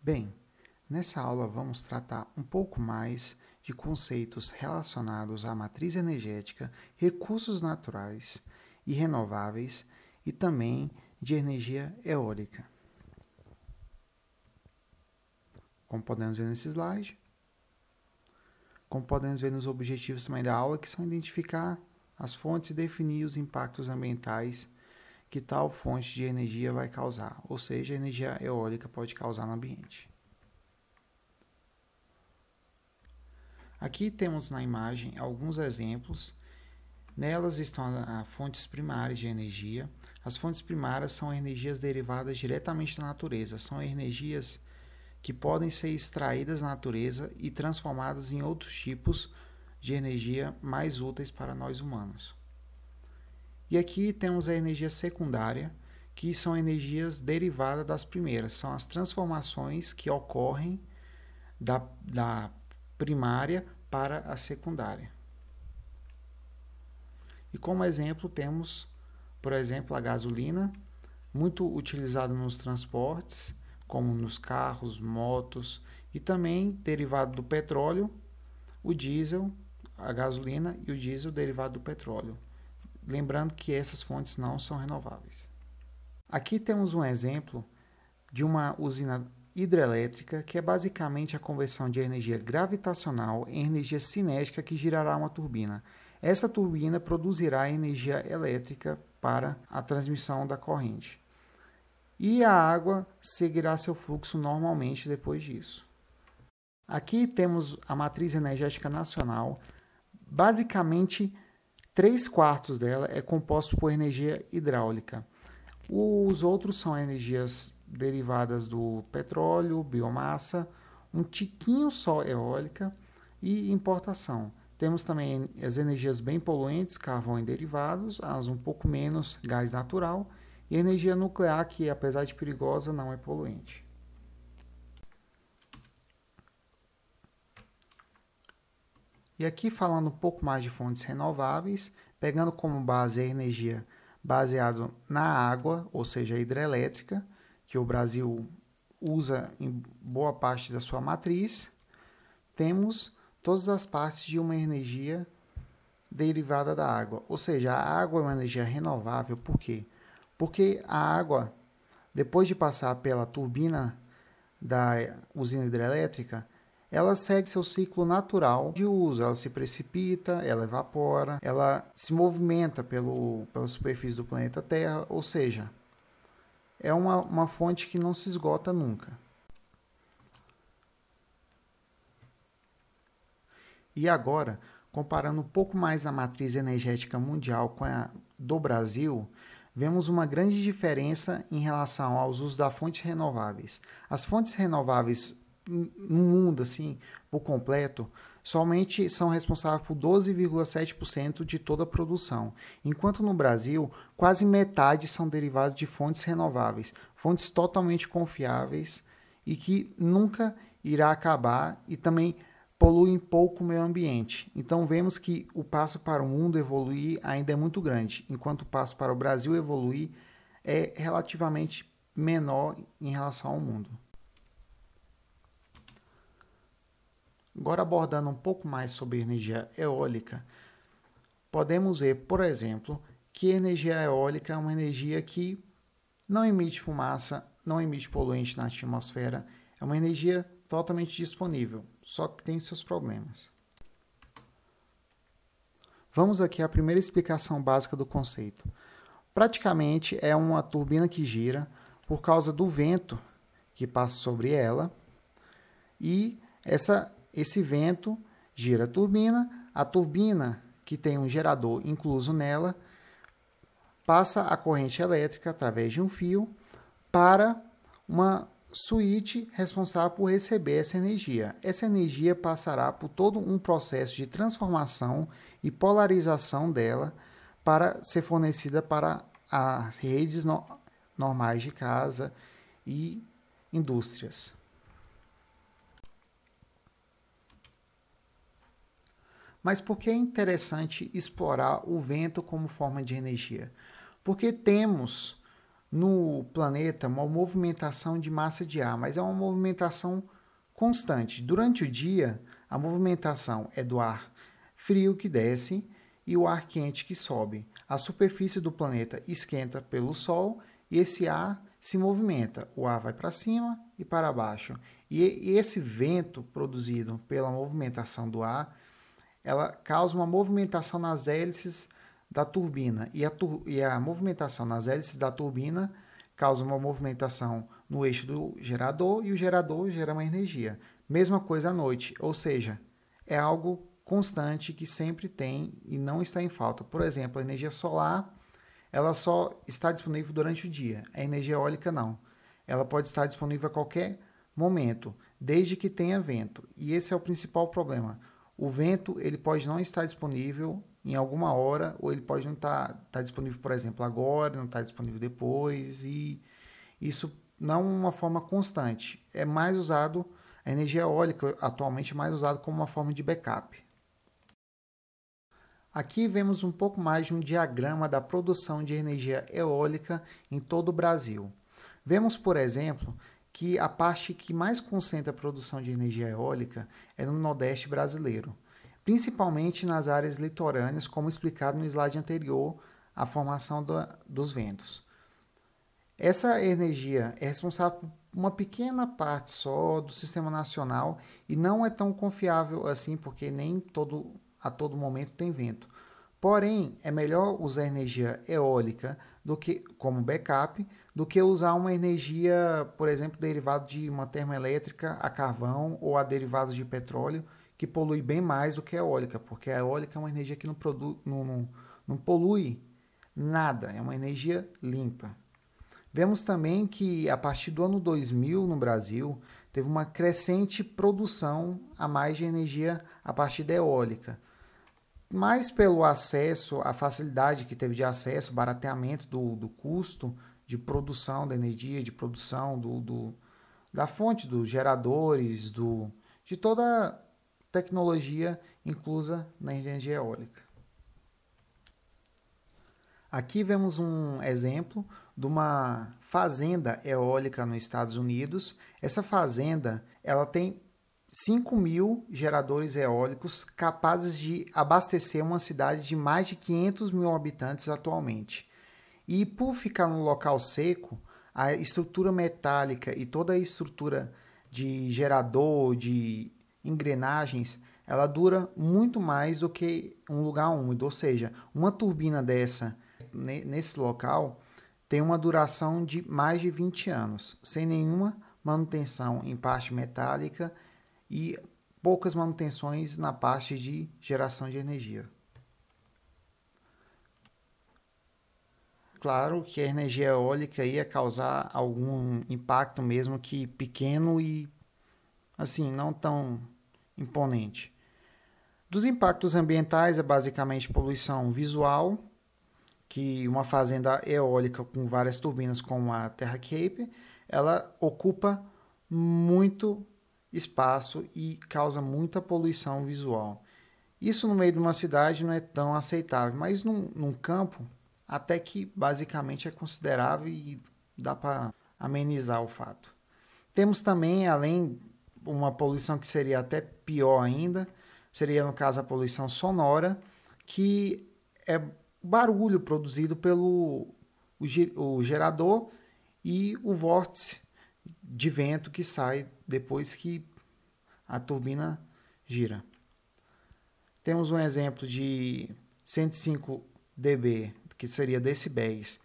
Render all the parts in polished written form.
Bem, nessa aula vamos tratar um pouco mais de conceitos relacionados à matriz energética, recursos naturais e renováveis e também de energia eólica. Como podemos ver nesse slide, como podemos ver nos objetivos também da aula, que são identificar as fontes e definir os impactos ambientais que tal fonte de energia vai causar, ou seja, a energia eólica pode causar no ambiente. Aqui temos na imagem alguns exemplos. Nelas estão as fontes primárias de energia. As fontes primárias são energias derivadas diretamente da natureza, são energias que podem ser extraídas da natureza e transformadas em outros tipos de energia mais úteis para nós humanos. E aqui temos a energia secundária, que são energias derivadas das primeiras, são as transformações que ocorrem da primária para a secundária. E como exemplo temos, por exemplo, a gasolina, muito utilizada nos transportes, como nos carros, motos, e também derivado do petróleo, o diesel, a gasolina e o diesel derivado do petróleo. Lembrando que essas fontes não são renováveis. Aqui temos um exemplo de uma usina hidrelétrica, que é basicamente a conversão de energia gravitacional em energia cinética que girará uma turbina. Essa turbina produzirá energia elétrica para a transmissão da corrente. E a água seguirá seu fluxo normalmente depois disso. Aqui temos a matriz energética nacional. Basicamente, 3/4 dela é composto por energia hidráulica. Os outros são energias derivadas do petróleo, biomassa, um tiquinho só eólica e importação. Temos também as energias bem poluentes, carvão e derivados, as um pouco menos, gás natural, e a energia nuclear, que apesar de perigosa, não é poluente. E aqui falando um pouco mais de fontes renováveis, pegando como base a energia baseada na água, ou seja, a hidrelétrica, que o Brasil usa em boa parte da sua matriz, temos todas as partes de uma energia derivada da água. Ou seja, a água é uma energia renovável, por quê? Porque a água, depois de passar pela turbina da usina hidrelétrica, ela segue seu ciclo natural de uso. Ela se precipita, ela evapora, ela se movimenta pela superfície do planeta Terra, ou seja, é uma fonte que não se esgota nunca. E agora, comparando um pouco mais a matriz energética mundial com a do Brasil, vemos uma grande diferença em relação aos usos das fontes renováveis. As fontes renováveis no mundo, assim, por completo, somente são responsáveis por 12,7% de toda a produção, enquanto no Brasil, quase metade são derivados de fontes renováveis, fontes totalmente confiáveis e que nunca irá acabar e também poluem pouco o meio ambiente. Então vemos que o passo para o mundo evoluir ainda é muito grande, enquanto o passo para o Brasil evoluir é relativamente menor em relação ao mundo. Agora abordando um pouco mais sobre energia eólica, podemos ver, por exemplo, que a energia eólica é uma energia que não emite fumaça, não emite poluente na atmosfera, é uma energia totalmente disponível, só que tem seus problemas. Vamos aqui à primeira explicação básica do conceito. Praticamente é uma turbina que gira por causa do vento que passa sobre ela e esse vento gira a turbina que tem um gerador incluso nela, passa a corrente elétrica através de um fio para uma suíte responsável por receber essa energia. Essa energia passará por todo um processo de transformação e polarização dela para ser fornecida para as redes normais de casa e indústrias. Mas por que é interessante explorar o vento como forma de energia? Porque temos no planeta uma movimentação de massa de ar, mas é uma movimentação constante. Durante o dia, a movimentação é do ar frio que desce e o ar quente que sobe. A superfície do planeta esquenta pelo Sol e esse ar se movimenta. O ar vai para cima e para baixo. E esse vento produzido pela movimentação do ar, ela causa uma movimentação nas hélices da turbina. E a movimentação nas hélices da turbina causa uma movimentação no eixo do gerador e o gerador gera uma energia. Mesma coisa à noite, ou seja, é algo constante que sempre tem e não está em falta. Por exemplo, a energia solar, ela só está disponível durante o dia. A energia eólica não. Ela pode estar disponível a qualquer momento, desde que tenha vento. E esse é o principal problema. O vento ele pode não estar disponível em alguma hora, ou ele pode não estar disponível, por exemplo, agora, não estar disponível depois, e isso não é uma forma constante. É mais usado, a energia eólica atualmente é mais usada como uma forma de backup. Aqui vemos um pouco mais de um diagrama da produção de energia eólica em todo o Brasil. Vemos, por exemplo, que a parte que mais concentra a produção de energia eólica é no Nordeste brasileiro, principalmente nas áreas litorâneas, como explicado no slide anterior, a formação dos ventos. Essa energia é responsável por uma pequena parte só do sistema nacional e não é tão confiável assim, porque nem a todo momento tem vento. Porém, é melhor usar energia eólica como backup do que usar uma energia, por exemplo, derivada de uma termoelétrica a carvão ou a derivados de petróleo, que polui bem mais do que a eólica, porque a eólica é uma energia que não polui nada, é uma energia limpa. Vemos também que a partir do ano 2000 no Brasil teve uma crescente produção a mais de energia a partir da eólica, mais pelo acesso, a facilidade que teve de acesso, barateamento do custo de produção da energia, de produção da fonte, dos geradores, de toda a tecnologia inclusa na energia eólica. Aqui vemos um exemplo de uma fazenda eólica nos Estados Unidos. Essa fazenda ela tem 5.000 geradores eólicos capazes de abastecer uma cidade de mais de 500 mil habitantes atualmente. E por ficar num local seco, a estrutura metálica e toda a estrutura de gerador, de engrenagens, ela dura muito mais do que um lugar úmido. Ou seja, uma turbina dessa nesse local tem uma duração de mais de 20 anos, sem nenhuma manutenção em parte metálica e poucas manutenções na parte de geração de energia. Claro que a energia eólica ia causar algum impacto mesmo que pequeno e assim, não tão imponente. Dos impactos ambientais é basicamente poluição visual, que uma fazenda eólica com várias turbinas como a Terra Cape, ela ocupa muito espaço e causa muita poluição visual. Isso no meio de uma cidade não é tão aceitável, mas num campo até que basicamente é considerável e dá para amenizar o fato. Temos também, além uma poluição que seria até pior ainda, seria no caso a poluição sonora, que é barulho produzido pelo o gerador e o vórtice de vento que sai depois que a turbina gira. Temos um exemplo de 105 dB, que seria decibéis,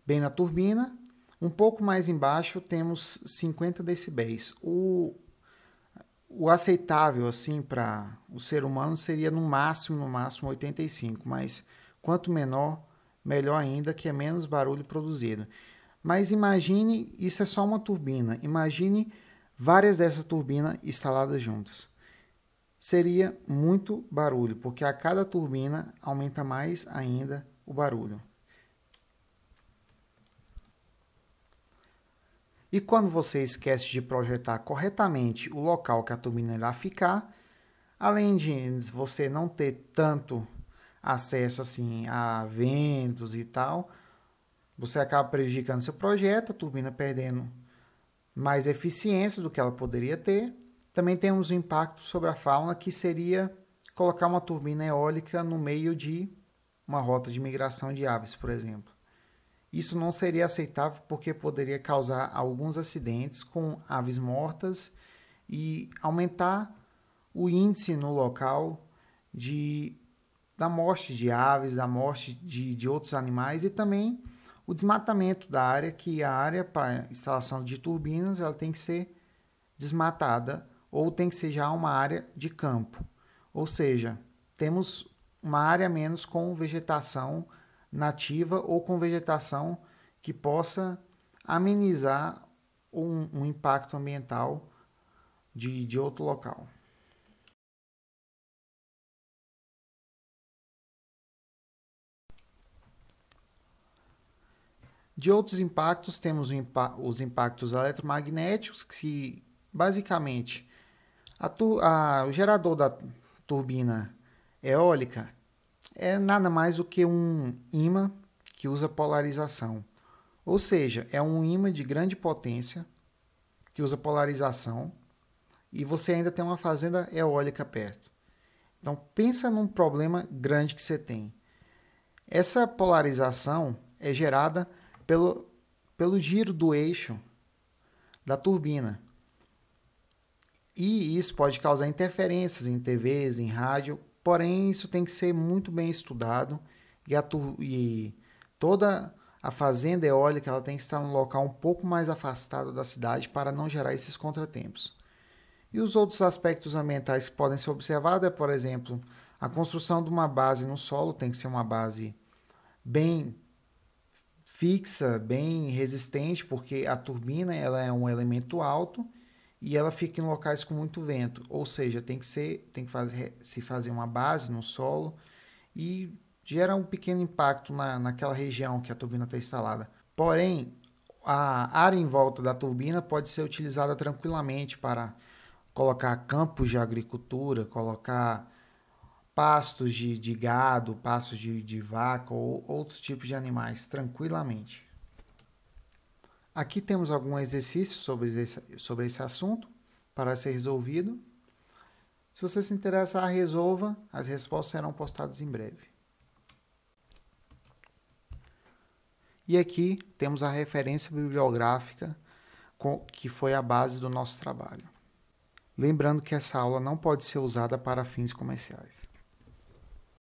bem na turbina. Um pouco mais embaixo temos 50 decibéis. O aceitável assim para o ser humano seria no máximo 85, mas quanto menor, melhor ainda, que é menos barulho produzido. Mas imagine, isso é só uma turbina, imagine várias dessas turbinas instaladas juntas. Seria muito barulho, porque a cada turbina aumenta mais ainda o barulho. E quando você esquece de projetar corretamente o local que a turbina irá ficar, além de você não ter tanto acesso assim a ventos e tal, Você acaba prejudicando seu projeto, a turbina perdendo mais eficiência do que ela poderia ter. Também temos um impacto sobre a fauna, que seria colocar uma turbina eólica no meio de uma rota de migração de aves, por exemplo. Isso não seria aceitável porque poderia causar alguns acidentes com aves mortas e aumentar o índice no local da morte de aves, da morte de outros animais e também o desmatamento da área, que a área para instalação de turbinas ela tem que ser desmatada ou tem que ser já uma área de campo. Ou seja, temos uma área menos com vegetação nativa ou com vegetação que possa amenizar um impacto ambiental de outro local. De outros impactos, temos os impactos eletromagnéticos, que basicamente o gerador da turbina eólica é nada mais do que um ímã que usa polarização. Ou seja, é um ímã de grande potência que usa polarização e você ainda tem uma fazenda eólica perto. Então, pensa num problema grande que você tem. Essa polarização é gerada pelo giro do eixo da turbina. E isso pode causar interferências em TVs, em rádio, porém isso tem que ser muito bem estudado e toda a fazenda eólica ela tem que estar num local um pouco mais afastado da cidade para não gerar esses contratempos. E os outros aspectos ambientais que podem ser observados é, por exemplo, a construção de uma base no solo tem que ser uma base bem fixa, bem resistente, porque a turbina ela é um elemento alto e ela fica em locais com muito vento, ou seja, tem que se fazer uma base no solo e gera um pequeno impacto naquela região que a turbina está instalada. Porém, a área em volta da turbina pode ser utilizada tranquilamente para colocar campos de agricultura, colocar pastos de gado, pastos de vaca ou outros tipos de animais, tranquilamente. Aqui temos alguns exercícios sobre esse assunto para ser resolvido. Se você se interessar, resolva. As respostas serão postadas em breve. E aqui temos a referência bibliográfica que foi a base do nosso trabalho. Lembrando que essa aula não pode ser usada para fins comerciais.